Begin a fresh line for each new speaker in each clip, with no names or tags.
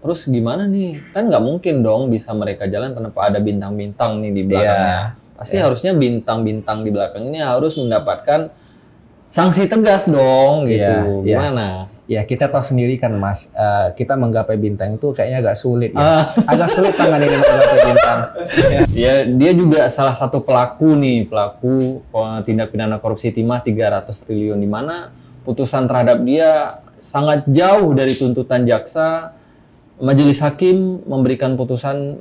terus gimana nih? Kan nggak mungkin dong bisa mereka jalan tanpa ada bintang-bintang nih di belakangnya. Pasti harusnya bintang-bintang di belakang ini harus mendapatkan sanksi tegas dong gitu. Gimana?
Ya kita tahu sendiri kan Mas, kita menggapai bintang itu kayaknya agak sulit ya. Agak sulit tangan ini menggapai bintang.
Ya, dia juga salah satu pelaku tindak pidana korupsi timah 300 triliun, di mana putusan terhadap dia sangat jauh dari tuntutan jaksa. Majelis hakim memberikan putusan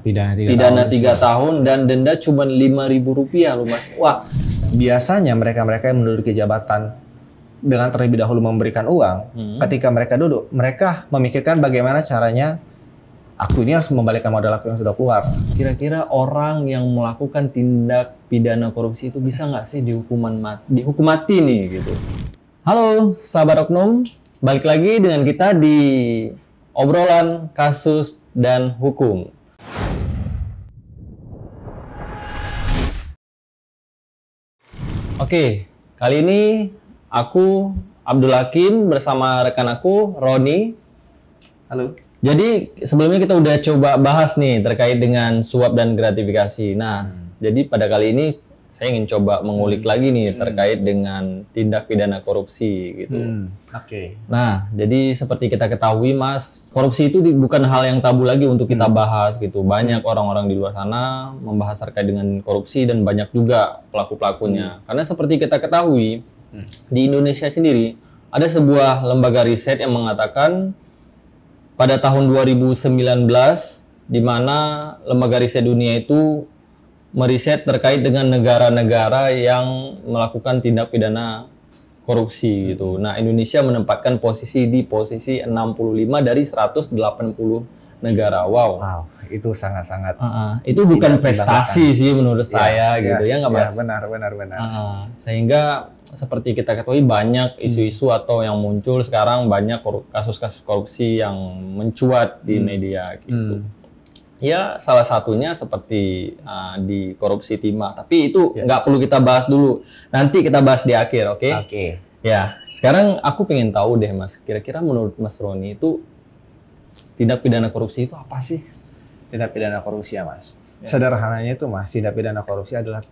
pidana 3 tahun dan denda cuma Rp5.000 loh Mas. Wah,
biasanya mereka-mereka yang menduduki jabatan dengan terlebih dahulu memberikan uang, ketika mereka duduk, mereka memikirkan bagaimana caranya aku ini harus membalikkan modal aku yang sudah keluar.
Kira-kira orang yang melakukan tindak pidana korupsi itu bisa nggak sih dihukum mati nih gitu? Halo sahabat oknum, balik lagi dengan kita di obrolan kasus dan hukum. Oke, kali ini aku Abdul Hakim bersama rekan aku Roni.
Halo.
Jadi sebelumnya kita udah coba bahas nih terkait dengan suap dan gratifikasi. Nah, jadi pada kali ini saya ingin coba mengulik lagi nih terkait dengan tindak pidana korupsi gitu.
Oke.
Nah, jadi seperti kita ketahui Mas, korupsi itu bukan hal yang tabu lagi untuk kita bahas gitu. Banyak orang-orang di luar sana membahas terkait dengan korupsi dan banyak juga pelaku-pelakunya. Karena seperti kita ketahui, di Indonesia sendiri ada sebuah lembaga riset yang mengatakan pada tahun 2019 di mana lembaga riset dunia itu meriset terkait dengan negara-negara yang melakukan tindak pidana korupsi gitu. Nah, Indonesia menempatkan posisi di posisi 65 dari 180 negara. Wow,
itu sangat-sangat
itu bukan prestasi sih menurut saya gitu ya nggak Mas?
Benar.
Sehingga seperti kita ketahui banyak isu-isu atau yang muncul sekarang banyak kasus-kasus korupsi yang mencuat di media gitu. Ya salah satunya seperti di korupsi timah. Tapi itu nggak perlu kita bahas dulu. Nanti kita bahas di akhir, oke?
Oke.
Ya sekarang aku pengen tahu deh Mas. Kira-kira menurut Mas Roni itu tindak pidana korupsi itu apa sih?
Tindak pidana korupsi ya Mas. Sederhananya itu Mas, tindak pidana korupsi adalah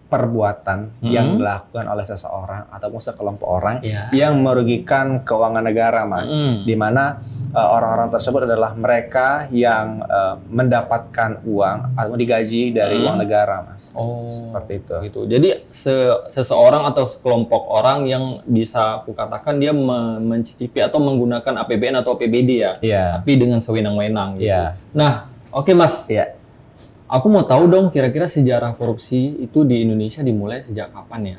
perbuatan yang dilakukan oleh seseorang ataupun sekelompok orang yang merugikan keuangan negara Mas. Di mana orang-orang tersebut adalah mereka yang mendapatkan uang atau digaji dari uang negara Mas. Seperti itu.
Gitu. Jadi seseorang atau sekelompok orang yang bisa aku katakan dia mencicipi atau menggunakan APBN atau APBD ya. Tapi dengan sewenang-wenang gitu. Nah, oke Mas. Aku mau tahu dong kira-kira sejarah korupsi itu di Indonesia dimulai sejak kapan ya?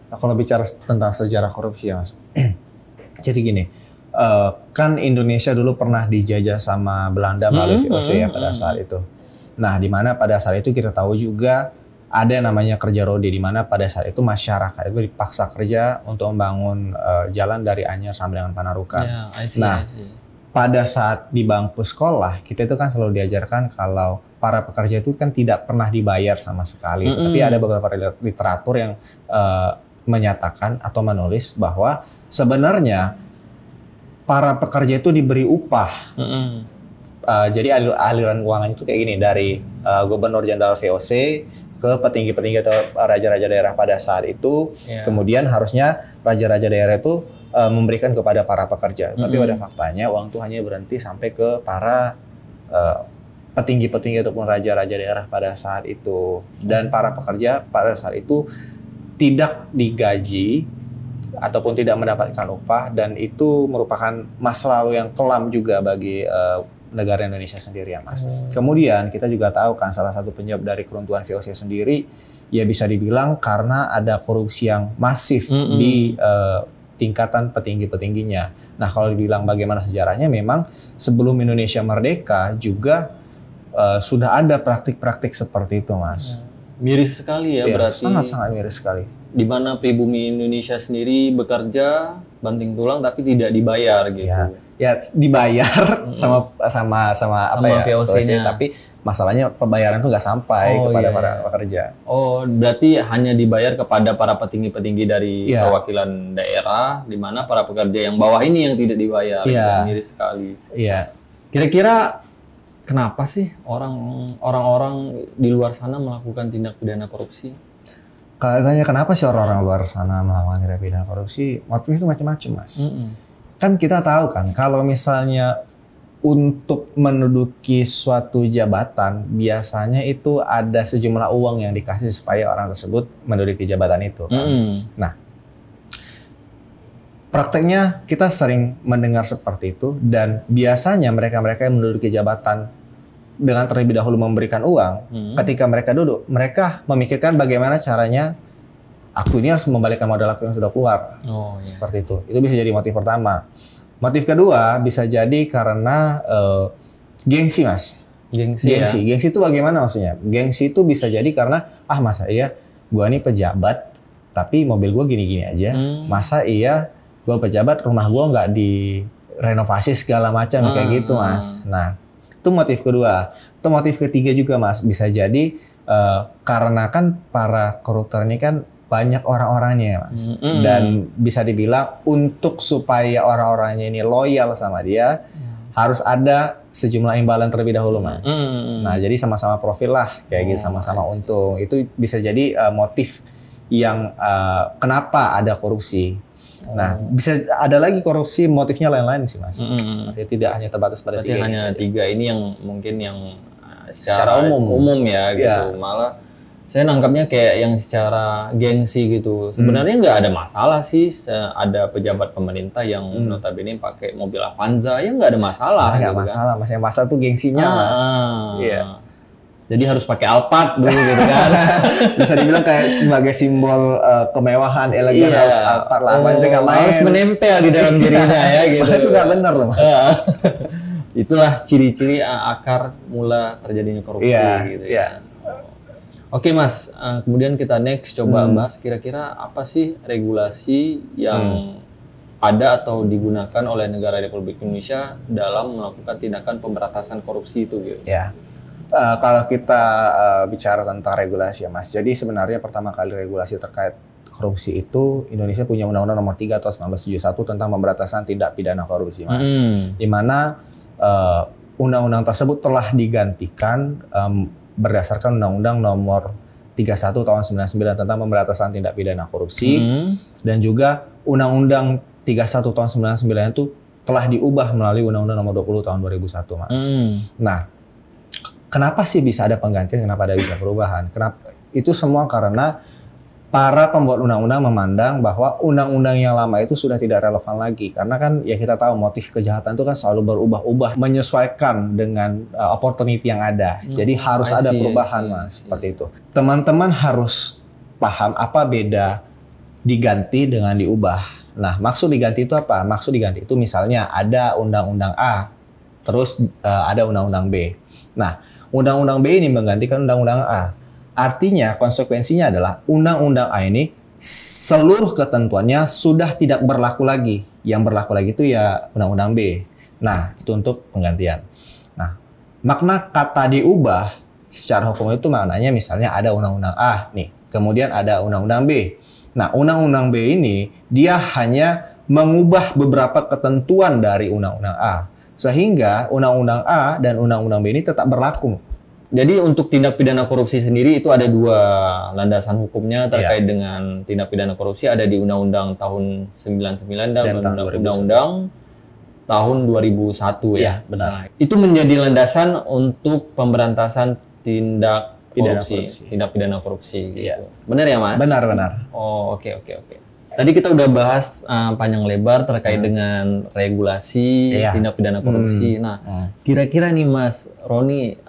Nah, kalau bicara tentang sejarah korupsi ya Mas. Jadi gini, kan Indonesia dulu pernah dijajah sama Belanda melalui VOC ya pada saat itu. Nah, di mana pada saat itu kita tahu juga ada yang namanya kerja rodi, di mana pada saat itu masyarakat itu dipaksa kerja untuk membangun jalan dari Anyer sampai dengan Panarukan. I see. Pada saat di bangku sekolah, kita itu kan selalu diajarkan kalau para pekerja itu kan tidak pernah dibayar sama sekali. Tapi ada beberapa literatur yang menyatakan atau menulis bahwa sebenarnya para pekerja itu diberi upah. Jadi aliran keuangan itu kayak gini, dari Gubernur Jenderal VOC ke petinggi-petinggi atau raja-raja daerah pada saat itu. Kemudian harusnya raja-raja daerah itu memberikan kepada para pekerja. Tapi pada faktanya uang itu hanya berhenti sampai ke para petinggi-petinggi ataupun raja-raja daerah pada saat itu. Dan para pekerja pada saat itu tidak digaji ataupun tidak mendapatkan upah, dan itu merupakan masa lalu yang kelam juga bagi negara Indonesia sendiri ya Mas. Kemudian kita juga tahu kan salah satu penyebab dari keruntuhan VOC sendiri ya bisa dibilang karena ada korupsi yang masif di tingkatan petinggi-petingginya. Nah, kalau dibilang bagaimana sejarahnya, memang sebelum Indonesia merdeka juga sudah ada praktik-praktik seperti itu, Mas.
Miris sekali ya berarti.
Sangat-sangat miris sekali.
Di mana pribumi Indonesia sendiri bekerja banting tulang tapi tidak dibayar gitu.
ya dibayar sama apa ya
VOC-nya.
tapi masalahnya pembayaran tuh nggak sampai kepada para pekerja.
Oh, berarti hanya dibayar kepada para petinggi-petinggi dari perwakilan daerah, di mana para pekerja yang bawah ini yang tidak dibayar. Miris sekali.
Iya.
Kira-kira kenapa sih orang-orang di luar sana melakukan tindak pidana korupsi?
Kalau tanya kenapa sih orang-orang luar sana melakukan tindak pidana korupsi, motifnya itu macam-macam, Mas. Kan kita tahu kan, kalau misalnya untuk menduduki suatu jabatan, biasanya itu ada sejumlah uang yang dikasih supaya orang tersebut menduduki jabatan itu. Kan? Nah, prakteknya kita sering mendengar seperti itu, dan biasanya mereka-mereka yang menduduki jabatan dengan terlebih dahulu memberikan uang, ketika mereka duduk, mereka memikirkan bagaimana caranya aku ini harus membalikan modal aku yang sudah keluar. Seperti itu. Itu bisa jadi motif pertama. Motif kedua bisa jadi karena gengsi, Mas. Gengsi itu bagaimana maksudnya? Gengsi itu bisa jadi karena masa iya gua ini pejabat tapi mobil gua gini-gini aja. Masa iya gua pejabat rumah gua nggak direnovasi segala macam kayak gitu, Mas. Nah, itu motif kedua. Itu motif ketiga juga, Mas. Bisa jadi karena kan para koruptor ini kan banyak orang-orangnya, Mas. Dan bisa dibilang untuk supaya orang-orangnya ini loyal sama dia, harus ada sejumlah imbalan terlebih dahulu, Mas. Nah, jadi sama-sama profil lah, kayak gitu, sama-sama untung. Itu bisa jadi motif yang kenapa ada korupsi. Nah, bisa ada lagi korupsi motifnya lain-lain sih, Mas. Seperti tidak hanya terbatas pada tiga.
Hanya tiga ini yang mungkin yang secara umum ya, gitu. Malah saya nangkapnya kayak yang secara gengsi gitu. Sebenarnya nggak ada masalah sih. Ada pejabat pemerintah yang notabene pakai mobil Avanza, ya nggak ada masalah.
Nggak masalah, Mas. Yang masalah tuh gengsinya, Mas. Iya.
Jadi harus pakai Alphard dulu gitu kan.
Bisa dibilang kayak sebagai simbol kemewahan, elegan harus Alphard lah. Avanza nggak main.
Harus menempel di dalam dirinya ya gitu.
Itu nggak benar loh, Mas.
Itulah ciri-ciri akar mula terjadinya korupsi gitu ya. Oke, Mas, kemudian kita next coba bahas kira-kira apa sih regulasi yang ada atau digunakan oleh negara Republik Indonesia dalam melakukan tindakan pemberantasan korupsi itu gitu.
Ya, kalau kita bicara tentang regulasi ya, Mas. Jadi sebenarnya pertama kali regulasi terkait korupsi itu Indonesia punya Undang-Undang Nomor 3 tahun 1971 tentang pemberantasan tindak pidana korupsi, Mas. Di mana undang-undang tersebut telah digantikan berdasarkan Undang-Undang Nomor 31 tahun 99 tentang pemberantasan tindak pidana korupsi dan juga Undang-Undang 31 tahun 99 itu telah diubah melalui Undang-Undang Nomor 20 tahun 2001, Mas. Nah, kenapa sih bisa ada penggantian? Kenapa ada bisa perubahan? Kenapa? Itu semua karena para pembuat undang-undang memandang bahwa undang-undang yang lama itu sudah tidak relevan lagi. Karena kan ya kita tahu motif kejahatan itu kan selalu berubah-ubah, menyesuaikan dengan opportunity yang ada. Jadi harus ada perubahan, Mas. Seperti itu. Teman-teman harus paham apa beda diganti dengan diubah. Nah, maksud diganti itu apa? Maksud diganti itu misalnya ada undang-undang A, terus ada undang-undang B. Nah, undang-undang B ini menggantikan undang-undang A. Artinya konsekuensinya adalah undang-undang A ini seluruh ketentuannya sudah tidak berlaku lagi. Yang berlaku lagi itu ya undang-undang B. Nah, itu untuk penggantian. Nah, makna kata diubah secara hukum itu maknanya misalnya ada undang-undang A nih, kemudian ada undang-undang B. Nah, undang-undang B ini dia hanya mengubah beberapa ketentuan dari undang-undang A. Sehingga undang-undang A dan undang-undang B ini tetap berlaku.
Jadi untuk tindak pidana korupsi sendiri itu ada dua landasan hukumnya terkait dengan tindak pidana korupsi, ada di Undang-Undang tahun 99 dan Undang-Undang tahun 2001 ya.
Benar.
Nah, itu menjadi landasan untuk pemberantasan tindak pidana korupsi gitu. Benar ya, Mas?
Benar.
Oh, oke. Tadi kita udah bahas panjang lebar terkait dengan regulasi tindak pidana korupsi. Nah, kira-kira nih Mas Roni,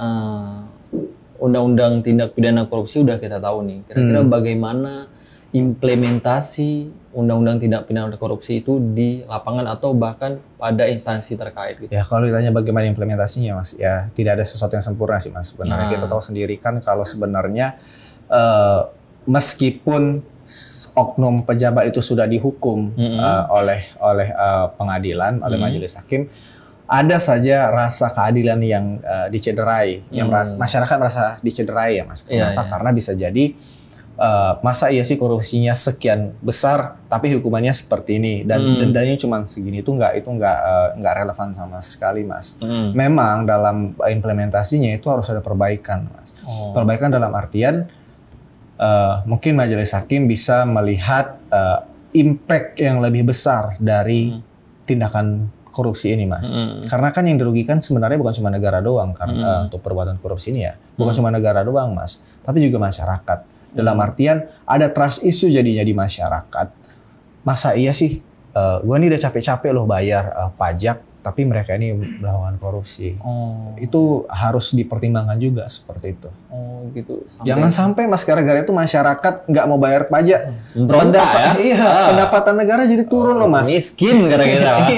Undang-Undang Tindak Pidana Korupsi udah kita tahu nih. Kira-kira bagaimana implementasi Undang-Undang Tindak Pidana Korupsi itu di lapangan atau bahkan pada instansi terkait gitu?
Ya, kalau ditanya bagaimana implementasinya, Mas, ya tidak ada sesuatu yang sempurna sih, Mas. Sebenarnya kita tahu sendiri kan kalau sebenarnya meskipun oknum pejabat itu sudah dihukum oleh pengadilan, oleh majelis hakim, ada saja rasa keadilan yang dicederai, yang masyarakat merasa dicederai ya Mas. Kenapa? Karena bisa jadi masa iya sih korupsinya sekian besar, tapi hukumannya seperti ini dan dendanya cuma segini, itu nggak relevan sama sekali Mas. Memang dalam implementasinya itu harus ada perbaikan Mas. Perbaikan dalam artian mungkin majelis hakim bisa melihat impact yang lebih besar dari tindakan korupsi ini Mas. Karena kan yang dirugikan sebenarnya bukan cuma negara doang karena untuk perbuatan korupsi ini ya. Bukan cuma negara doang Mas, tapi juga masyarakat. Dalam artian ada trust issue jadinya di masyarakat. Masa iya sih gua nih udah capek-capek loh bayar pajak, tapi mereka ini melakukan korupsi. Itu harus dipertimbangkan juga seperti itu.
Gitu.
Jangan sampai Mas gara-gara itu masyarakat nggak mau bayar pajak. Pendapatan negara jadi turun loh Mas.
Miskin gara-gara.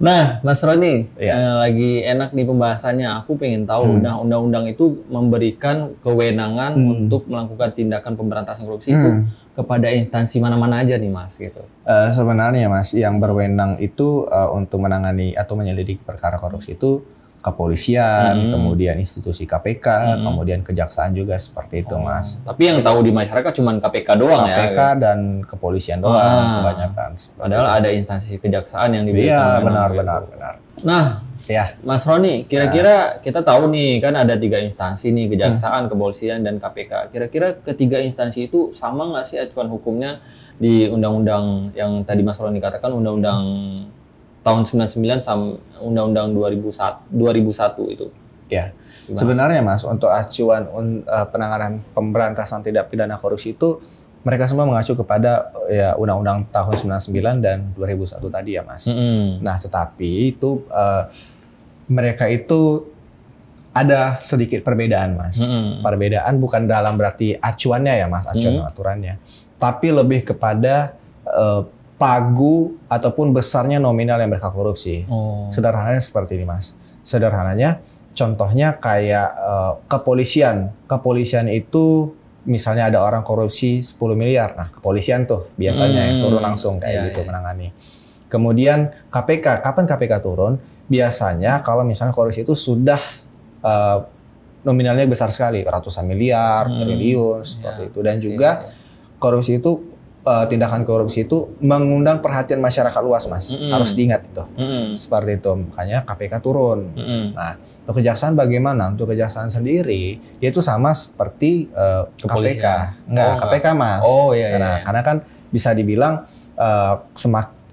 Nah, Mas Roni, lagi enak nih pembahasannya. Aku pengen tahu, nah undang-undang itu memberikan kewenangan untuk melakukan tindakan pemberantasan korupsi itu kepada instansi mana-mana aja nih Mas gitu.
Sebenarnya Mas, yang berwenang itu untuk menangani atau menyelidiki perkara korupsi itu kepolisian, kemudian institusi KPK, kemudian kejaksaan juga seperti itu Mas.
Tapi yang tahu di masyarakat cuma KPK doang ya?
KPK dan kepolisian doang kebanyakan.
Padahal ada instansi kejaksaan yang diberikan.
Iya, benar.
Nah, Mas Roni, kira-kira kita tahu nih kan ada 3 instansi nih, kejaksaan, kepolisian, dan KPK. Kira-kira ketiga instansi itu sama nggak sih acuan hukumnya di undang-undang yang tadi Mas Roni katakan, undang-undang tahun 99 sama undang-undang 2001 itu?
Ya, sebenarnya Mas, untuk acuan penanganan pemberantasan tindak pidana korupsi itu mereka semua mengacu kepada ya undang-undang tahun 99 dan 2001 tadi ya Mas. Nah, tetapi itu mereka itu ada sedikit perbedaan Mas. Perbedaan bukan dalam berarti acuannya ya Mas, acuan aturannya, tapi lebih kepada pagu ataupun besarnya nominal yang mereka korupsi. Sederhananya seperti ini Mas. Sederhananya, contohnya kayak kepolisian. Kepolisian itu misalnya ada orang korupsi 10 miliar. Nah, kepolisian tuh biasanya yang turun langsung kayak gitu menangani. Kemudian KPK, kapan KPK turun? Biasanya kalau misalnya korupsi itu sudah nominalnya besar sekali, ratusan miliar, triliun, seperti itu. Dan juga korupsi itu tindakan korupsi itu mengundang perhatian masyarakat luas Mas. Harus diingat itu. Seperti itu. Makanya KPK turun. Nah, untuk kejaksaan bagaimana? Untuk kejaksaan sendiri itu sama seperti KPK. KPK Mas. Karena kan bisa dibilang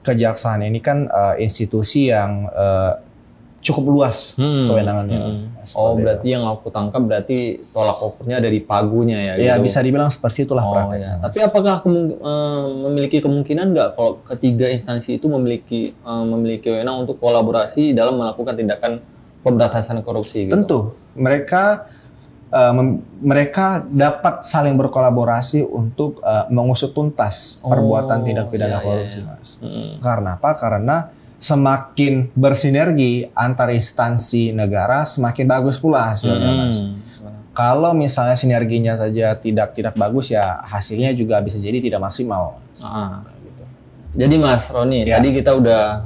kejaksaan ini kan institusi yang cukup luas kewenangannya.
Berarti yang aku tangkap berarti tolak ukurnya dari pagunya ya?
Ya, gitu. Bisa dibilang seperti itulah prakteknya.
Tapi apakah memiliki kemungkinan nggak kalau ketiga instansi itu memiliki wewenang untuk kolaborasi dalam melakukan tindakan pemberantasan korupsi? Gitu?
Tentu, mereka dapat saling berkolaborasi untuk mengusut tuntas perbuatan tindak pidana korupsi, Mas. Karena apa? Karena semakin bersinergi antar instansi negara, semakin bagus pula hasilnya, Mas. Kalau misalnya sinerginya saja tidak bagus, ya hasilnya juga bisa jadi tidak maksimal.
Gitu. Jadi Mas Roni, tadi kita udah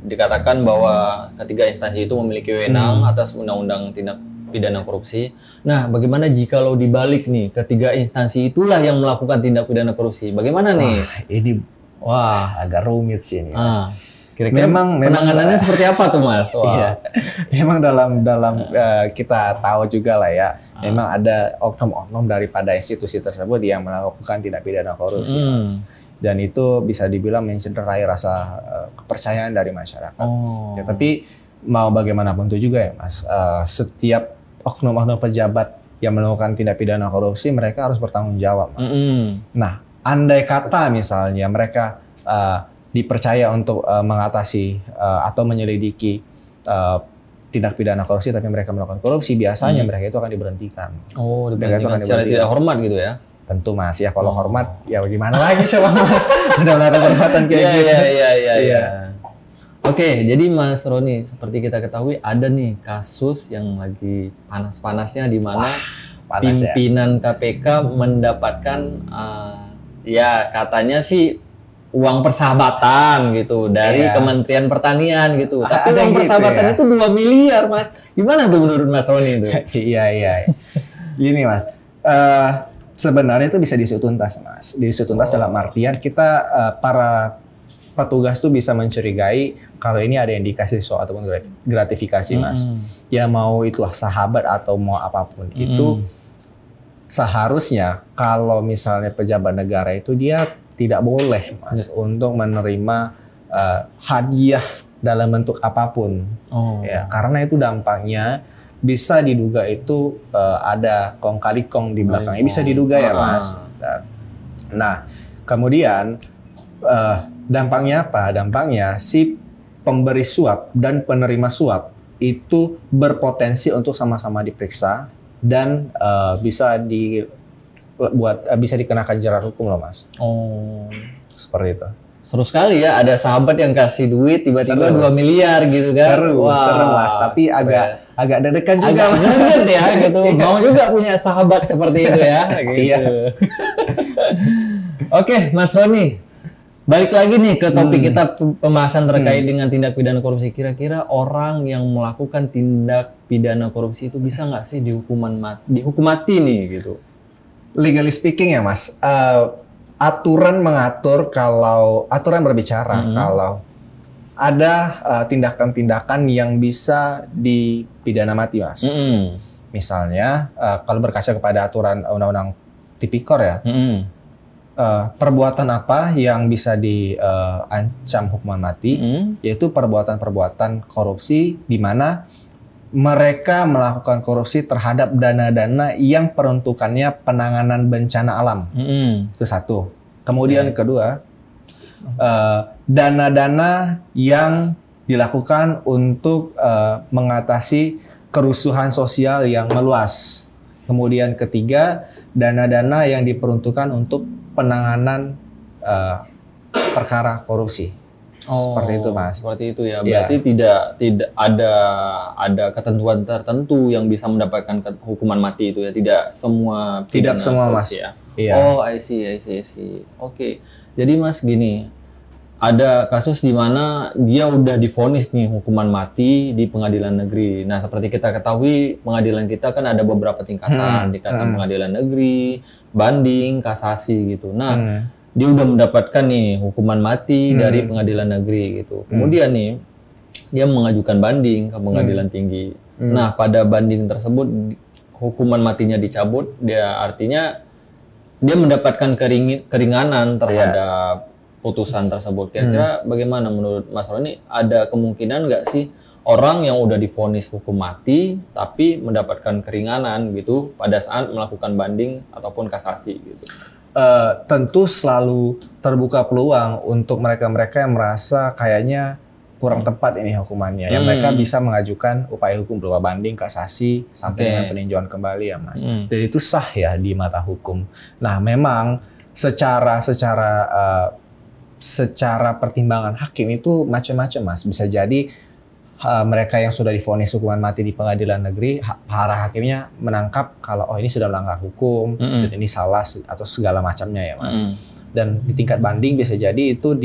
dikatakan bahwa ketiga instansi itu memiliki wewenang atas undang-undang tindak pidana korupsi. Nah, bagaimana jika lo dibalik nih, ketiga instansi itulah yang melakukan tindak pidana korupsi? Bagaimana nih?
Ini agak rumit sih ini, Mas.
Kira-kira penanganannya seperti apa tuh Mas?
Iya, memang dalam kita tahu juga lah ya, memang ada oknum-oknum daripada institusi tersebut yang melakukan tindak pidana korupsi, Mas. Dan itu bisa dibilang mencederai rasa kepercayaan dari masyarakat. Ya, tapi mau bagaimanapun itu juga ya Mas, setiap oknum-oknum pejabat yang melakukan tindak pidana korupsi, mereka harus bertanggung jawab, Mas. Nah, andai kata misalnya mereka dipercaya untuk mengatasi atau menyelidiki tindak pidana korupsi, tapi mereka melakukan korupsi, biasanya mereka itu akan diberhentikan.
Diberhentikan secara tidak hormat gitu ya?
Tentu Mas, ya kalau hormat ya gimana lagi coba Mas, udah melakukan perbuatan kayak gitu.
Iya. Oke, jadi Mas Roni, seperti kita ketahui ada nih kasus yang lagi panas-panasnya di mana
panas ya.
Pimpinan KPK mendapatkan ya katanya sih uang persahabatan gitu dari Kementerian Pertanian gitu. Tapi uang
gitu
persahabatan itu 2 miliar, Mas. Gimana tuh menurut Mas Roni itu?
Iya. Gini, Mas. Sebenarnya itu bisa diusut tuntas, Mas. Diusut tuntas dalam artian kita para petugas tuh bisa mencurigai kalau ini ada indikasi soal ataupun gratifikasi, Mas. Ya mau itu sahabat atau mau apapun itu seharusnya kalau misalnya pejabat negara itu dia tidak boleh, Mas, untuk menerima hadiah dalam bentuk apapun. Ya, karena itu dampaknya bisa diduga itu ada kong kali kong di belakangnya. Bisa diduga ya, Mas. Nah, kemudian dampaknya apa? Dampaknya si pemberi suap dan penerima suap itu berpotensi untuk sama-sama diperiksa dan bisa dikenakan jerat hukum loh, Mas. Seperti itu.
Seru sekali ya, ada sahabat yang kasih duit tiba-tiba 2 miliar gitu kan.
Seru, Mas. Tapi agak deg-degan juga.
Agak deg-degan ya gitu. Mau juga punya sahabat seperti itu ya. Gitu. Iya. Oke, Mas Roni. Balik lagi nih ke topik kita pembahasan terkait dengan tindak pidana korupsi. Kira-kira orang yang melakukan tindak pidana korupsi itu bisa nggak sih dihukum mati nih gitu?
Legally speaking ya, Mas, aturan berbicara kalau ada tindakan-tindakan yang bisa dipidana mati, Mas. Misalnya kalau berkaca kepada aturan Undang-Undang Tipikor ya, perbuatan apa yang bisa diancam hukuman mati, yaitu perbuatan-perbuatan korupsi di mana mereka melakukan korupsi terhadap dana-dana yang peruntukannya penanganan bencana alam. Itu satu. Kemudian kedua, dana-dana yang dilakukan untuk mengatasi kerusuhan sosial yang meluas. Kemudian ketiga, dana-dana yang diperuntukkan untuk penanganan perkara korupsi. Seperti itu, Mas.
Seperti itu ya. Berarti tidak ada ketentuan tertentu yang bisa mendapatkan hukuman mati itu ya. Tidak semua.
Tidak semua, Mas.
Ya.
Iya.
I see. Oke. Jadi Mas gini, ada kasus di mana dia udah divonis nih hukuman mati di pengadilan negeri. Nah, seperti kita ketahui, pengadilan kita kan ada beberapa tingkatan, tingkatan pengadilan negeri, banding, kasasi gitu. Nah, dia udah mendapatkan nih hukuman mati dari pengadilan negeri gitu. Kemudian nih dia mengajukan banding ke pengadilan tinggi. Nah, pada banding tersebut hukuman matinya dicabut, dia artinya dia mendapatkan keringanan terhadap putusan tersebut. Kira-kira bagaimana menurut Mas Roni? Ada kemungkinan nggak sih orang yang udah divonis hukum mati tapi mendapatkan keringanan gitu pada saat melakukan banding ataupun kasasi gitu?
Tentu selalu terbuka peluang untuk mereka-mereka yang merasa kayaknya kurang tepat ini hukumannya. Yang mereka bisa mengajukan upaya hukum berupa banding, kasasi, sampai dengan peninjauan kembali ya, Mas. Dan itu sah ya di mata hukum. Nah, memang secara pertimbangan hakim itu macam-macam, Mas. Bisa jadi mereka yang sudah divonis hukuman mati di pengadilan negeri, para hakimnya menangkap kalau ini sudah melanggar hukum dan ini salah atau segala macamnya ya, Mas. Dan di tingkat banding bisa jadi itu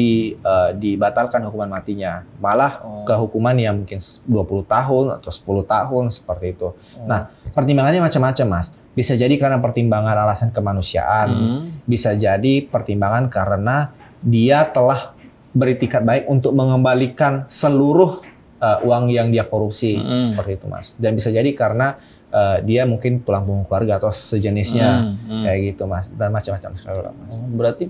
dibatalkan hukuman matinya, malah ke hukuman yang mungkin 20 tahun atau 10 tahun seperti itu. Nah, pertimbangannya macam-macam, Mas. Bisa jadi karena pertimbangan alasan kemanusiaan, bisa jadi pertimbangan karena dia telah beritikat baik untuk mengembalikan seluruh uang yang dia korupsi, seperti itu, Mas. Dan bisa jadi karena dia mungkin tulang punggung keluarga atau sejenisnya, kayak gitu, Mas. Dan macam-macam sekali, Mas.
Berarti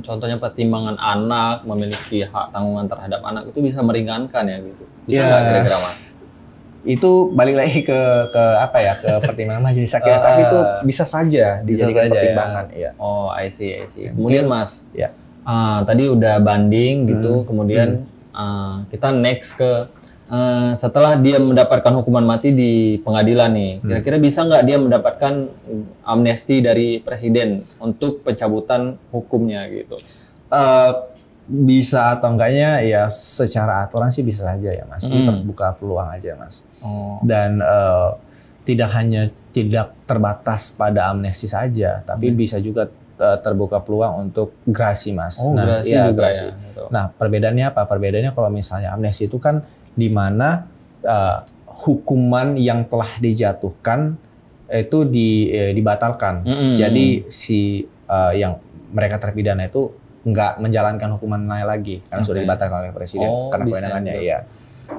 contohnya pertimbangan anak, memiliki hak tanggungan terhadap anak itu bisa meringankan ya gitu. Bisa nggak kira-kira, Mas?
Itu balik lagi ke pertimbangan majelis hakim, tapi itu bisa saja dijadikan pertimbangan.
Ya? I see. Kemudian Mas, tadi udah banding gitu, kemudian kita next ke setelah dia mendapatkan hukuman mati di pengadilan nih, kira-kira bisa nggak dia mendapatkan amnesti dari presiden untuk pencabutan hukumnya gitu?
Bisa atau enggaknya ya secara aturan sih bisa saja ya, Mas. Itu terbuka peluang aja, Mas. Dan tidak hanya tidak terbatas pada amnesti saja, tapi bisa juga terbuka peluang untuk grasi, Mas.
Oh,
nah,
grasi juga
grasi.
ya. Gitu.
Nah, perbedaannya apa? Perbedaannya kalau misalnya amnesti itu kan di mana hukuman yang telah dijatuhkan itu dibatalkan. Jadi si yang mereka terpidana itu nggak menjalankan hukuman lagi karena sudah dibatalkan oleh presiden karena kewenangannya. Iya.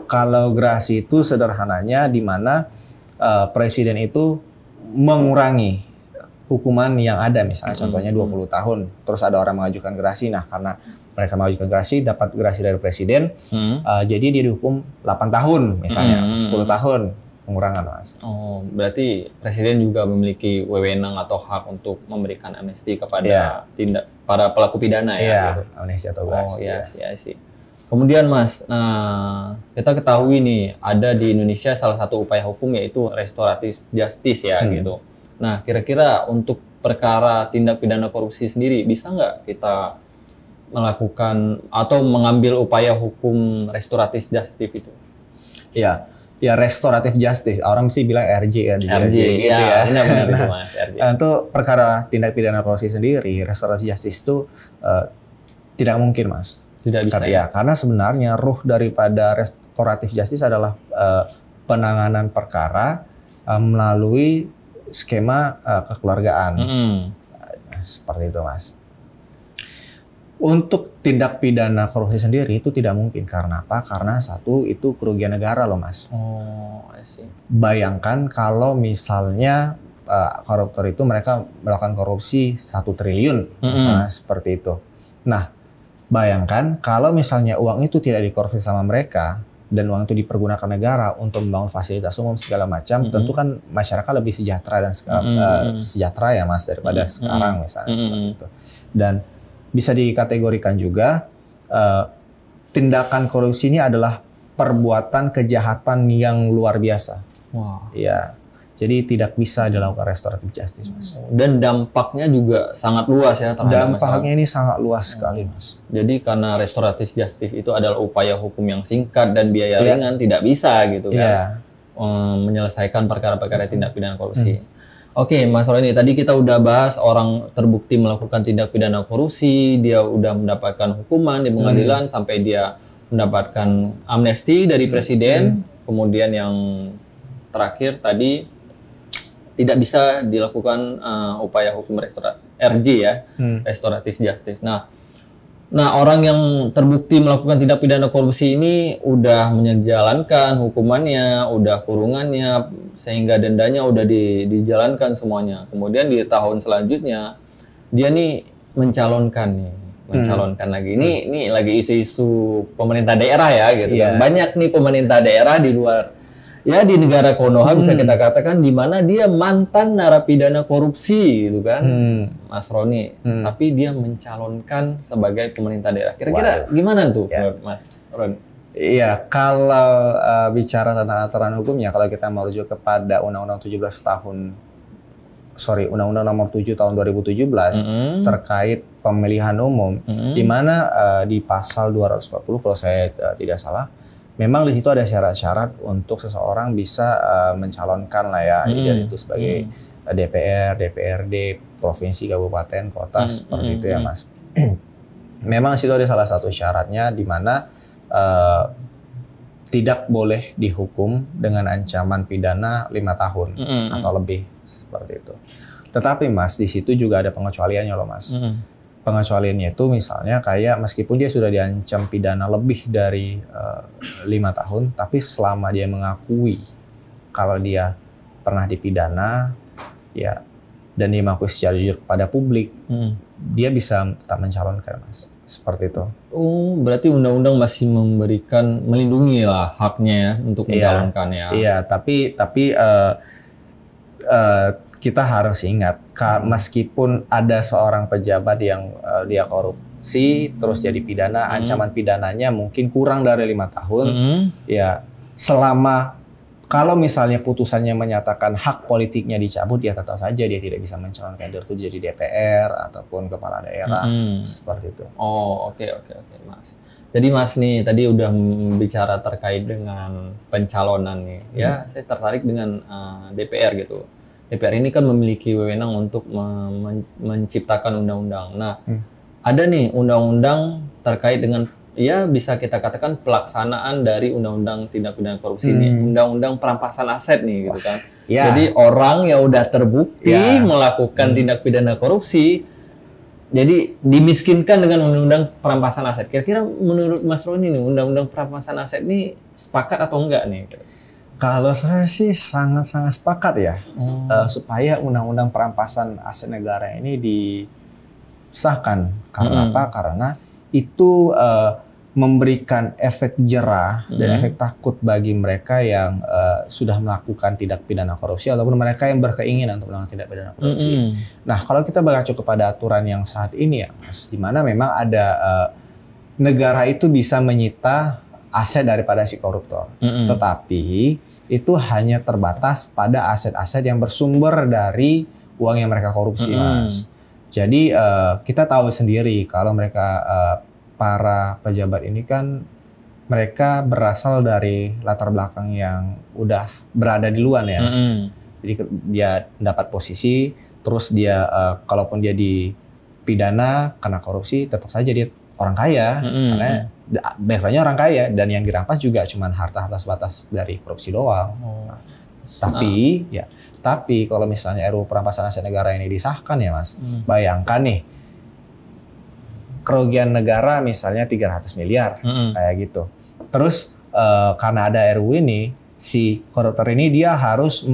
Kalau grasi itu sederhananya di mana presiden itu mengurangi hukuman yang ada, misalnya contohnya 20 tahun, terus ada orang mengajukan gerasi, nah karena mereka mengajukan gerasi, dapat gerasi dari presiden, jadi dia dihukum 8 tahun misalnya, 10 tahun pengurangan, Mas.
Oh, berarti presiden juga memiliki wewenang atau hak untuk memberikan amnesti kepada para pelaku pidana ya?
Gitu. Amnesti atau gerasi.
Oh iya sih. Kemudian Mas, kita ketahui nih ada di Indonesia salah satu upaya hukum yaitu restoratif justice ya gitu. Nah, kira-kira untuk perkara tindak pidana korupsi sendiri bisa nggak kita melakukan atau mengambil upaya hukum restoratif justice itu?
Iya, ya restoratif justice. Orang sih bilang RJ ya,
RJ gitu ya. Benar-benar itu Mas. RJ.
Untuk perkara tindak pidana korupsi sendiri, restoratif justice itu tidak mungkin, Mas.
Tidak bisa
karena sebenarnya ruh daripada restoratif justice adalah penanganan perkara melalui skema kekeluargaan. Seperti itu, Mas. Untuk tindak pidana korupsi sendiri itu tidak mungkin. Karena apa? Karena satu, itu kerugian negara loh, Mas.
Oh, I see.
Bayangkan kalau misalnya koruptor itu mereka melakukan korupsi 1 triliun, misalnya seperti itu. Nah, bayangkan kalau misalnya uang itu tidak dikorupsi sama mereka dan uang itu dipergunakan negara untuk membangun fasilitas umum segala macam, tentu kan masyarakat lebih sejahtera dan sejahtera ya, Mas, daripada sekarang misalnya seperti itu. Dan bisa dikategorikan juga tindakan korupsi ini adalah perbuatan kejahatan yang luar biasa.
Wow.
Ya. Jadi tidak bisa dilakukan restoratif justice, Mas.
Dan dampaknya juga sangat luas ya terhadap
dampaknya ini sangat luas sekali, Mas.
Jadi karena restoratif justice itu adalah upaya hukum yang singkat dan biaya ringan, tidak bisa gitu kan menyelesaikan perkara-perkara tindak pidana korupsi. Oke, Mas Roni, tadi kita udah bahas orang terbukti melakukan tindak pidana korupsi, dia udah mendapatkan hukuman di pengadilan sampai dia mendapatkan amnesti dari presiden, kemudian yang terakhir tadi tidak bisa dilakukan upaya hukum restoratif RJ ya, restoratif justice. Nah, orang yang terbukti melakukan tindak pidana korupsi ini udah menjalankan hukumannya, udah kurungannya, sehingga dendanya udah dijalankan semuanya. Kemudian di tahun selanjutnya dia nih mencalonkan lagi. Ini lagi isu-isu pemerintah daerah ya gitu kan. Banyak nih pemerintah daerah di luar ya di negara Konoha bisa kita katakan di mana dia mantan narapidana korupsi gitu kan, Mas Roni. Tapi dia mencalonkan sebagai pemerintah daerah. Kira-kira gimana tuh menurut Mas Roni?
Iya, kalau bicara tentang aturan hukumnya, kalau kita merujuk kepada Undang-Undang Undang-Undang Nomor 7 Tahun 2017 terkait pemilihan umum, di mana di pasal 240 kalau saya tidak salah, memang di situ ada syarat-syarat untuk seseorang bisa mencalonkan lah ya, itu sebagai DPR, DPRD, provinsi, kabupaten, kota, seperti itu ya, Mas. Memang di situ ada salah satu syaratnya di mana tidak boleh dihukum dengan ancaman pidana 5 tahun atau lebih, seperti itu. Tetapi Mas, di situ juga ada pengecualiannya loh, Mas. Pengecualiannya itu misalnya kayak meskipun dia sudah diancam pidana lebih dari 5 tahun, tapi selama dia mengakui kalau dia pernah dipidana, ya, dan dia mengakui secara jujur kepada publik, dia bisa tetap mencalonkan, Mas. Seperti itu.
Oh, berarti undang-undang masih melindungi lah haknya ya untuk mencalonkan ya.
Iya, tapi kita harus ingat, meskipun ada seorang pejabat yang dia korupsi, terus jadi pidana, ancaman pidananya mungkin kurang dari 5 tahun, ya selama kalau misalnya putusannya menyatakan hak politiknya dicabut, ya tetap saja dia tidak bisa mencalonkan diri jadi DPR ataupun kepala daerah, seperti itu.
Oh, oke, Mas. Jadi Mas nih tadi udah bicara terkait dengan pencalonan nih. Ya, saya tertarik dengan DPR gitu. DPR ini kan memiliki wewenang untuk menciptakan undang-undang. Nah, ada nih undang-undang terkait dengan ya bisa kita katakan pelaksanaan dari undang-undang tindak pidana korupsi nih, undang-undang perampasan aset nih gitu kan.
Ya.
Jadi orang yang udah terbukti melakukan tindak pidana korupsi, jadi dimiskinkan dengan undang-undang perampasan aset. Kira-kira menurut Mas Roni nih, undang-undang perampasan aset ini sepakat atau enggak nih?
Kalau saya sih sangat-sangat sepakat ya, supaya undang-undang perampasan aset negara ini disahkan. Karena apa? Karena itu memberikan efek jerah dan efek takut bagi mereka yang sudah melakukan tindak pidana korupsi ataupun mereka yang berkeinginan untuk melakukan tindak pidana korupsi. Nah, kalau kita mengacu kepada aturan yang saat ini ya, Mas, di mana memang ada negara itu bisa menyita aset daripada si koruptor, tetapi itu hanya terbatas pada aset-aset yang bersumber dari uang yang mereka korupsi, Mas. Jadi kita tahu sendiri kalau mereka para pejabat ini kan mereka berasal dari latar belakang yang udah berada di luar ya. Jadi dia dapat posisi, terus dia kalaupun dia dipidana karena korupsi, tetap saja dia orang kaya karena backgroundnya orang kaya dan yang dirampas juga cuma harta-harta sebatas dari korupsi doang. Nah, tapi kalau misalnya RUU perampasan aset negara ini disahkan ya Mas, bayangkan nih kerugian negara misalnya 300 miliar kayak gitu. Terus karena ada RUU ini, si koruptor ini dia harus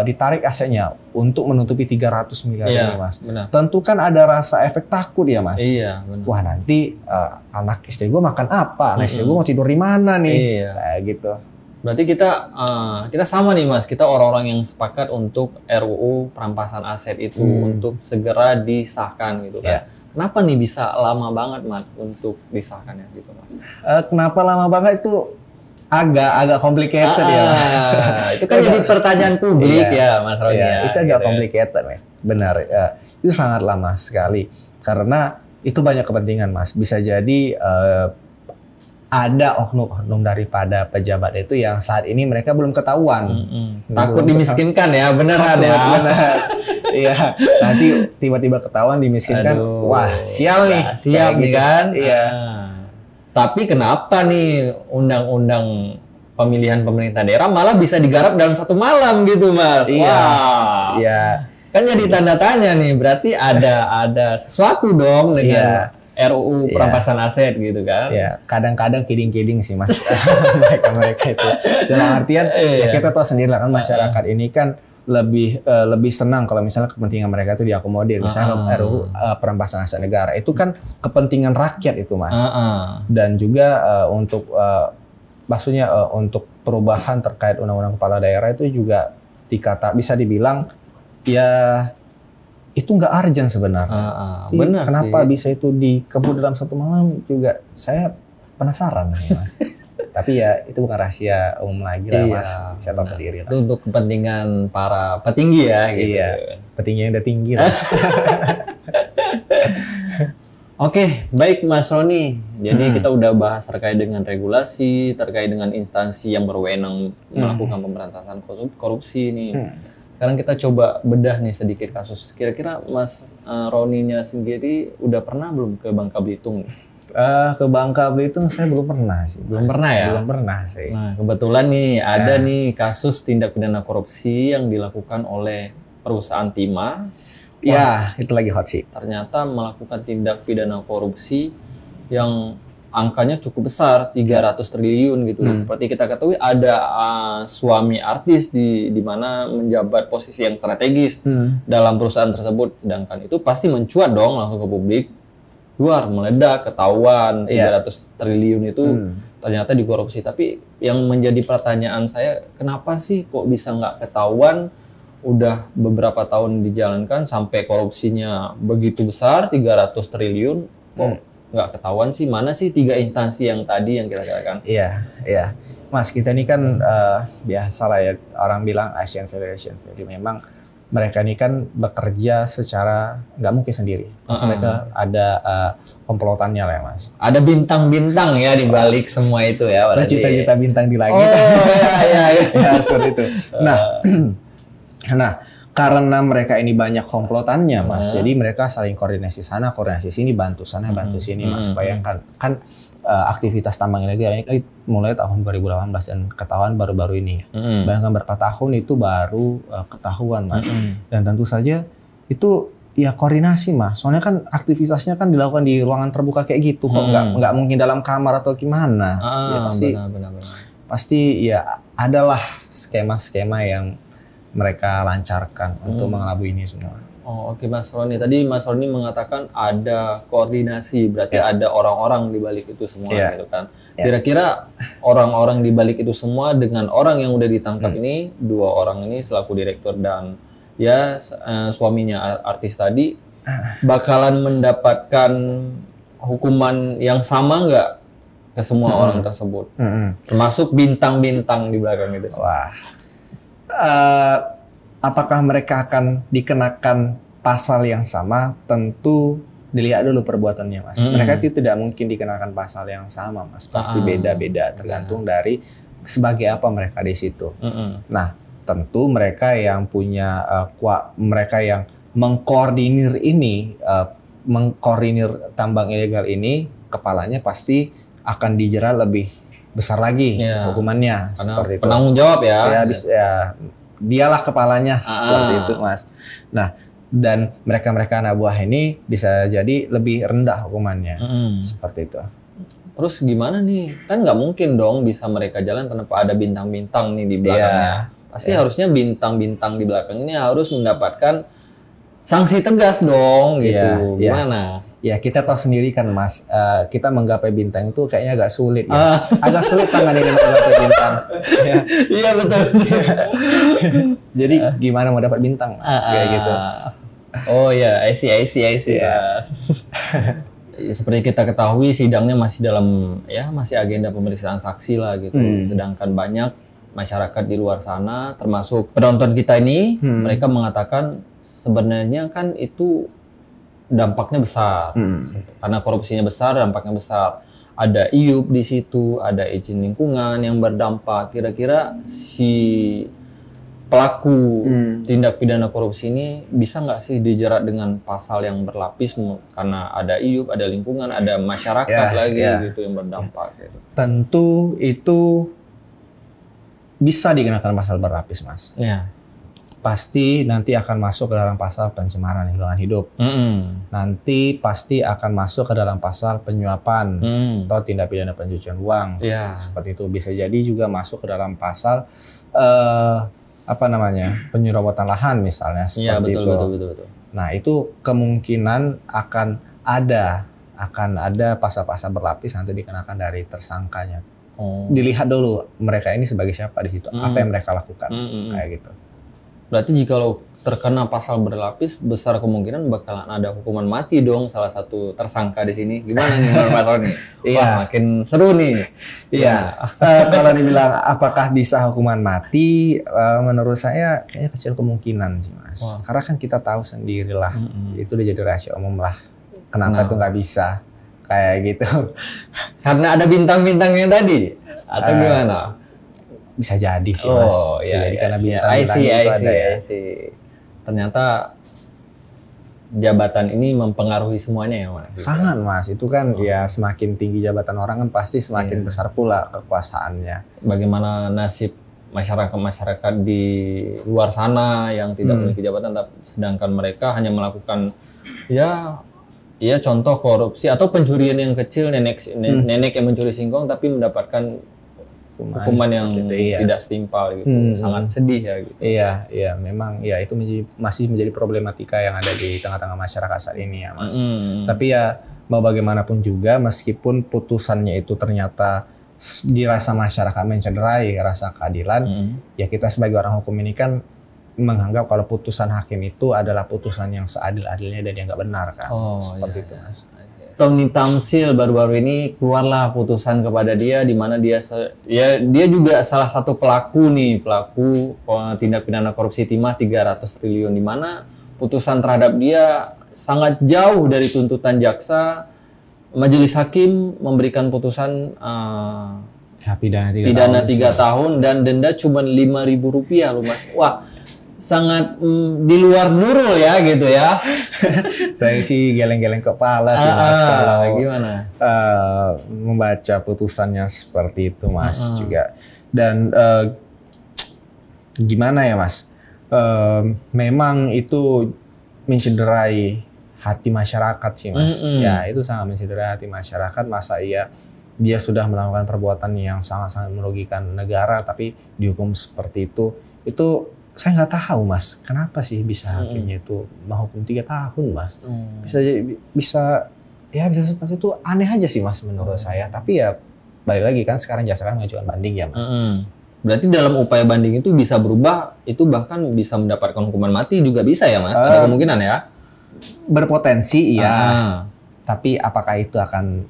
ditarik asetnya untuk menutupi 300 miliar ini, Mas.
Benar.
Tentu kan ada rasa efek takut ya, Mas.
Iya, benar.
Wah, nanti anak istri gue makan apa? Anak istri gue mau tidur di mana nih? Kayak gitu.
Berarti kita sama nih Mas, kita orang-orang yang sepakat untuk RUU perampasan aset itu untuk segera disahkan gitu kan. Kenapa nih bisa lama banget Mas untuk disahkannya gitu Mas?
Kenapa lama banget itu agak complicated ya.
Itu kan jadi pertanyaan publik ya Mas Roni ya.
Itu agak complicated Mas, benar. Itu sangat lama sekali karena itu banyak kepentingan Mas. Bisa jadi ada oknum-oknum daripada pejabat itu yang saat ini mereka belum ketahuan.
Takut dimiskinkan ya, beneran ya.
Benar. Iya, nanti tiba-tiba ketahuan dimiskinkan. Aduh, wah, sial nih.
Siap nih
gitu.
kan?
Iya.
Tapi kenapa nih undang-undang pemilihan pemerintah daerah malah bisa digarap dalam satu malam gitu, Mas?
Iya.
Wah.
Iya.
Kan jadi tanda tanya nih, berarti ada sesuatu dong dengan RUU perampasan aset gitu kan?
Ya, kadang-kadang kidding-kidding sih Mas mereka itu. Dalam artian ya kita tahu sendiri lah kan masyarakat ini kan lebih senang kalau misalnya kepentingan mereka itu diakomodir. Misalnya RUU perampasan aset negara itu kan kepentingan rakyat itu Mas. Dan juga untuk maksudnya untuk perubahan terkait undang-undang kepala daerah itu juga bisa dibilang ya itu nggak urgent sebenarnya.
Benar
kenapa
sih.
bisa itu dikebut dalam satu malam juga saya penasaran Mas. Tapi ya itu bukan rahasia umum lagi lah Mas. Saya tahu sendiri lah.
Itu untuk kepentingan para petinggi ya gitu.
Iya, petinggi yang udah tinggi lah.
Oke, baik Mas Roni. Jadi kita udah bahas terkait dengan regulasi, terkait dengan instansi yang berwenang melakukan pemberantasan korupsi nih. Sekarang kita coba bedah nih sedikit kasus. Kira-kira Mas Roninya sendiri udah pernah belum ke Bangka Belitung?
Ke Bangka Belitung saya belum pernah sih.
Belum pernah ya?
Belum pernah sih.
Nah, kebetulan nih ada nih kasus tindak pidana korupsi yang dilakukan oleh perusahaan timah.
Ya, itu lagi hot sih.
Ternyata melakukan tindak pidana korupsi yang angkanya cukup besar, 300 triliun gitu. Seperti kita ketahui ada suami artis di mana menjabat posisi yang strategis dalam perusahaan tersebut. Sedangkan itu pasti mencuat dong langsung ke publik. Luar meledak, ketahuan 300 triliun itu ternyata dikorupsi. Tapi yang menjadi pertanyaan saya, kenapa sih kok bisa nggak ketahuan? Udah beberapa tahun dijalankan sampai korupsinya begitu besar, 300 triliun, kok nggak ketahuan sih? Mana sih 3 instansi yang tadi yang kita katakan?
Iya, iya. Mas, kita ini kan biasa lah ya, orang bilang Asian Value. Memang mereka ini kan bekerja secara nggak mungkin sendiri. Mas mereka ada komplotannya lah ya Mas.
Ada bintang-bintang ya di balik semua itu ya.
Ada cita-cita bintang di langit.
Oh iya.
Ya seperti itu. Nah, karena mereka ini banyak komplotannya Mas, jadi mereka saling koordinasi sana, koordinasi sini, bantu sana, bantu sini Mas. Bayangkan kan aktivitas tambang ilegal ini mulai tahun 2018 dan ketahuan baru-baru ini. Bayangkan berapa tahun itu baru ketahuan Mas. Dan tentu saja itu ya koordinasi Mas. Soalnya kan aktivitasnya kan dilakukan di ruangan terbuka kayak gitu kok nggak mungkin dalam kamar atau gimana. Ya
Benar.
Pasti ya adalah skema-skema yang mereka lancarkan untuk mengelabui ini semua.
Oh, oke Mas Roni. Tadi Mas Roni mengatakan ada koordinasi, berarti ada orang-orang di balik itu semua gitu kan. Kira-kira orang-orang di balik itu semua dengan orang yang udah ditangkap ini, 2 orang ini selaku direktur dan ya suaminya artis tadi bakalan mendapatkan hukuman yang sama nggak ke semua orang tersebut? Termasuk bintang-bintang di belakang itu.
Wah. Apakah mereka akan dikenakan pasal yang sama? Tentu dilihat dulu perbuatannya Mas. Mereka tidak mungkin dikenakan pasal yang sama Mas. Pasti beda-beda tergantung dari sebagai apa mereka di situ. Nah, tentu mereka yang punya mereka yang mengkoordinir ini, mengkoordinir tambang ilegal ini, kepalanya pasti akan dijerat lebih besar lagi hukumannya.
Karena
seperti itu.
Penanggung jawab ya.
Dialah kepalanya seperti itu Mas. Nah, dan mereka anak buah ini bisa jadi lebih rendah hukumannya seperti itu.
Terus gimana nih? Kan nggak mungkin dong bisa mereka jalan tanpa ada bintang-bintang nih di belakangnya. Pasti harusnya bintang-bintang di belakang ini harus mendapatkan sanksi tegas dong gitu. Gimana?
Ya kita tahu sendiri kan Mas, kita menggapai bintang itu kayaknya agak sulit ya. Agak sulit tangan ini menggapai bintang.
Iya betul.
Jadi gimana mau dapat bintang Mas? Kayak gitu.
Oh ya, I see. Seperti kita ketahui sidangnya masih masih agenda pemeriksaan saksi lah gitu. Sedangkan banyak masyarakat di luar sana, termasuk penonton kita ini, mereka mengatakan sebenarnya kan itu dampaknya besar, karena korupsinya besar, dampaknya besar. Ada IUP di situ, ada izin lingkungan yang berdampak. Kira-kira si pelaku tindak pidana korupsi ini bisa nggak sih dijerat dengan pasal yang berlapis karena ada IUP, ada lingkungan, ada masyarakat gitu yang berdampak. Gitu.
Tentu itu bisa dikenakan pasal berlapis, Mas. Pasti nanti akan masuk ke dalam pasal pencemaran lingkungan hidup. Nanti pasti akan masuk ke dalam pasal penyuapan atau tindak pidana pencucian uang. Seperti itu. Bisa jadi juga masuk ke dalam pasal penyerobotan lahan misalnya seperti itu.
Betul.
Nah, itu kemungkinan akan ada pasal-pasal berlapis nanti dikenakan dari tersangkanya. Dilihat dulu mereka ini sebagai siapa di situ, apa yang mereka lakukan, kayak gitu.
Berarti jika terkena pasal berlapis, besar kemungkinan bakalan ada hukuman mati dong salah satu tersangka di sini. Gimana nih Mas Roni? Wah, makin seru nih.
Kalau dibilang apakah bisa hukuman mati, menurut saya kayaknya kecil kemungkinan sih Mas. Karena kan kita tahu sendirilah, itu udah jadi rahasia umum lah. Kenapa tuh nggak bisa kayak gitu?
Karena ada bintang-bintangnya tadi, atau gimana?
Bisa jadi sih Mas. Bisa jadi karena bintang-bintang itu ada ya.
Ternyata jabatan ini mempengaruhi semuanya ya Mas?
Sangat Mas, itu kan ya semakin tinggi jabatan orang kan pasti semakin besar pula kekuasaannya.
Bagaimana nasib masyarakat di luar sana yang tidak memiliki jabatan, sedangkan mereka hanya melakukan contoh korupsi atau pencurian yang kecil, nenek yang mencuri singkong tapi mendapatkan hukuman yang tidak setimpal gitu. Sangat sedih ya gitu.
Iya, memang ya itu masih menjadi problematika yang ada di tengah-tengah masyarakat saat ini ya Mas. Tapi ya mau bagaimanapun juga meskipun putusannya itu ternyata dirasa masyarakat mencederai rasa keadilan, ya kita sebagai orang hukum ini kan menganggap kalau putusan hakim itu adalah putusan yang seadil-adilnya dan yang nggak benar kan. Seperti itu Mas.
Tommy Tamsil baru-baru ini keluarlah putusan kepada dia di mana dia dia juga salah satu pelaku tindak pidana korupsi timah 300 triliun di mana putusan terhadap dia sangat jauh dari tuntutan jaksa. Majelis hakim memberikan putusan
pidana
3 tahun dan denda cuma Rp5.000 loh Mas. Wah, sangat di luar Nurul ya gitu ya.
Saya sih geleng-geleng kepala sih Mas kalau
gimana?
Membaca putusannya seperti itu Mas juga. Dan gimana ya Mas? Memang itu mencederai hati masyarakat sih Mas. Ya itu sangat mencederai hati masyarakat. Masa dia sudah melakukan perbuatan yang sangat-sangat merugikan negara tapi dihukum seperti itu saya nggak tahu Mas, kenapa sih bisa hakimnya itu menghukum 3 tahun Mas? Bisa seperti itu, aneh aja sih Mas menurut saya. Tapi ya balik lagi kan sekarang jaksa kan mengajukan banding ya Mas.
Berarti dalam upaya banding itu bisa berubah, itu bahkan bisa mendapatkan hukuman mati juga bisa ya Mas? Ada kemungkinan ya?
Berpotensi iya. Tapi apakah itu akan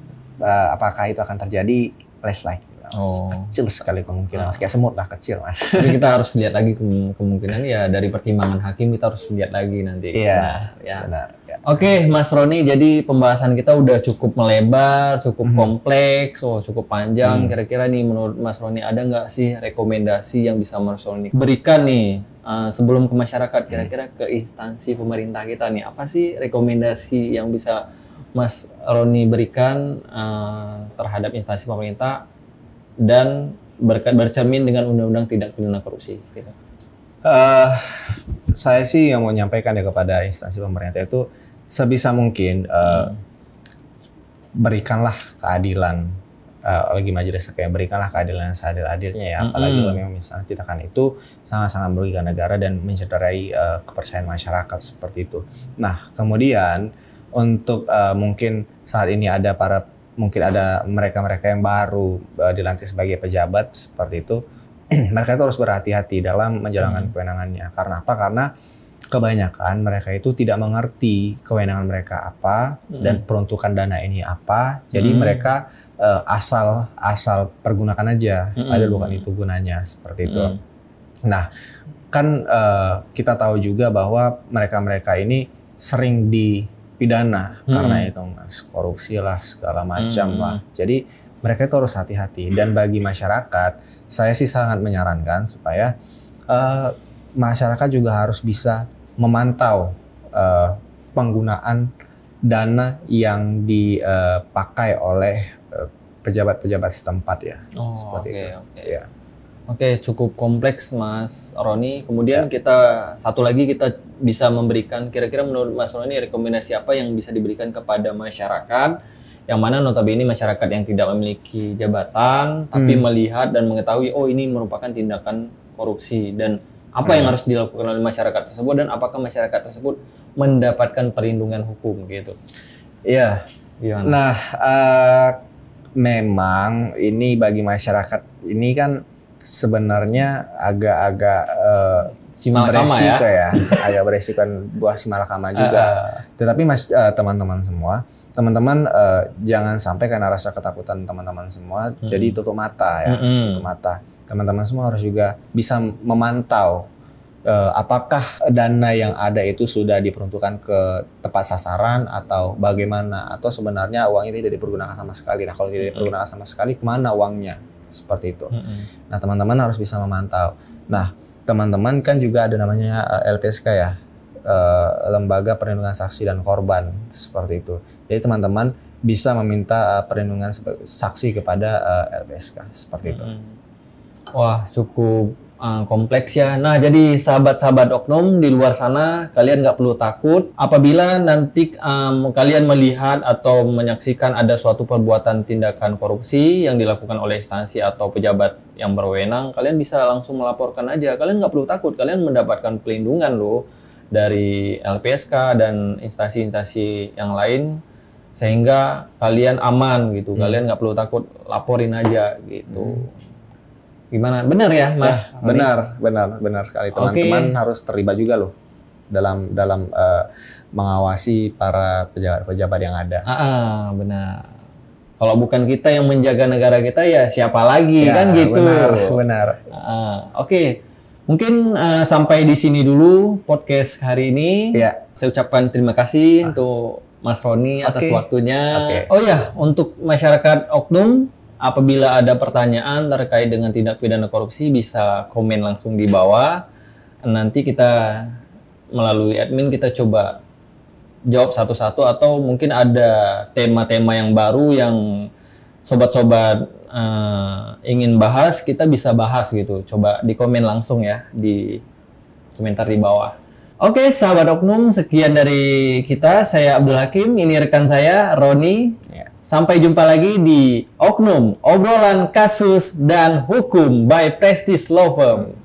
terjadi? Less like. Kecil sekali kemungkinan, kayak semut lah kecil Mas.
Tapi kita harus lihat lagi kemungkinan ya dari pertimbangan hakim kita harus lihat lagi nanti.
Iya,
benar. Ya. Oke, Mas Roni, jadi pembahasan kita udah cukup melebar, cukup kompleks, cukup panjang. Kira-kira nih menurut Mas Roni ada nggak sih rekomendasi yang bisa Mas Roni berikan nih sebelum ke masyarakat, kira-kira ke instansi pemerintah kita nih, apa sih rekomendasi yang bisa Mas Roni berikan terhadap instansi pemerintah dan bercermin dengan undang-undang tindak pidana korupsi gitu.
Saya sih yang mau menyampaikan ya kepada instansi pemerintah itu sebisa mungkin berikanlah keadilan bagi majelis hakim, berikanlah keadilan seadil-adilnya ya. Apalagi kalau memang misalnya tindakan itu sangat-sangat merugikan negara dan mencederai kepercayaan masyarakat seperti itu. Nah, kemudian untuk mungkin saat ini mungkin ada mereka-mereka yang baru dilantik sebagai pejabat seperti itu, mereka itu harus berhati-hati dalam menjalankan kewenangannya. Karena apa? Karena kebanyakan mereka itu tidak mengerti kewenangan mereka apa dan peruntukan dana ini apa. Jadi mereka asal pergunakan aja, padahal bukan itu gunanya seperti itu. Nah, kan kita tahu juga bahwa mereka-mereka ini sering dipidana karena itu Mas, korupsi lah segala macam lah. Jadi mereka itu harus hati-hati. Dan bagi masyarakat, saya sih sangat menyarankan supaya masyarakat juga harus bisa memantau penggunaan dana yang dipakai oleh pejabat-pejabat setempat ya. Seperti itu. Ya.
Oke, cukup kompleks Mas Roni. Kemudian kita bisa memberikan, kira-kira menurut Mas Roni rekomendasi apa yang bisa diberikan kepada masyarakat, yang mana notabene masyarakat yang tidak memiliki jabatan tapi melihat dan mengetahui ini merupakan tindakan korupsi, dan apa yang harus dilakukan oleh masyarakat tersebut dan apakah masyarakat tersebut mendapatkan perlindungan hukum gitu.
Iya.
Gimana?
Nah, memang ini bagi masyarakat ini kan sebenarnya agak-agak beresiko ya, agak beresiko buah simalakama juga. Tetapi teman-teman semua, jangan sampai karena rasa ketakutan teman-teman semua jadi tutup mata ya, tutup mata. Teman-teman semua harus juga bisa memantau apakah dana yang ada itu sudah diperuntukkan ke tepat sasaran atau bagaimana, atau sebenarnya uangnya tidak dipergunakan sama sekali. Nah, kalau tidak dipergunakan sama sekali, kemana uangnya? Seperti itu. Nah, teman-teman harus bisa memantau. Nah, teman-teman kan juga ada namanya LPSK ya, Lembaga Perlindungan Saksi dan Korban, seperti itu. Jadi teman-teman bisa meminta perlindungan saksi kepada LPSK, seperti itu.
Wah, cukup kompleks ya. Nah, jadi sahabat-sahabat oknum di luar sana, kalian nggak perlu takut apabila nanti kalian melihat atau menyaksikan ada suatu perbuatan tindakan korupsi yang dilakukan oleh instansi atau pejabat yang berwenang. Kalian bisa langsung melaporkan aja. Kalian nggak perlu takut. Kalian mendapatkan pelindungan loh dari LPSK dan instansi-instansi yang lain, sehingga kalian aman gitu. Kalian nggak perlu takut, laporin aja gitu. Gimana? Benar ya, Mas?
Ya, benar sekali. Teman-teman harus terlibat juga loh. dalam mengawasi para pejabat-pejabat yang ada.
Benar. Kalau bukan kita yang menjaga negara kita, ya siapa lagi,
Ya,
kan gitu.
Benar.
Oke. Mungkin sampai di sini dulu podcast hari ini.
Ya.
Saya ucapkan terima kasih untuk Mas Roni atas waktunya. Oh ya, untuk masyarakat Oknum, apabila ada pertanyaan terkait dengan tindak pidana korupsi, bisa komen langsung di bawah. Nanti kita melalui admin kita coba jawab satu-satu, atau mungkin ada tema-tema yang baru yang sobat-sobat ingin bahas, kita bisa bahas gitu. Coba di komen langsung ya, di komentar di bawah. Oke, sahabat Oknum, sekian dari kita. Saya Abdul Hakim, ini rekan saya Roni. Sampai jumpa lagi di Oknum, obrolan kasus dan hukum by Prestige Law Firm.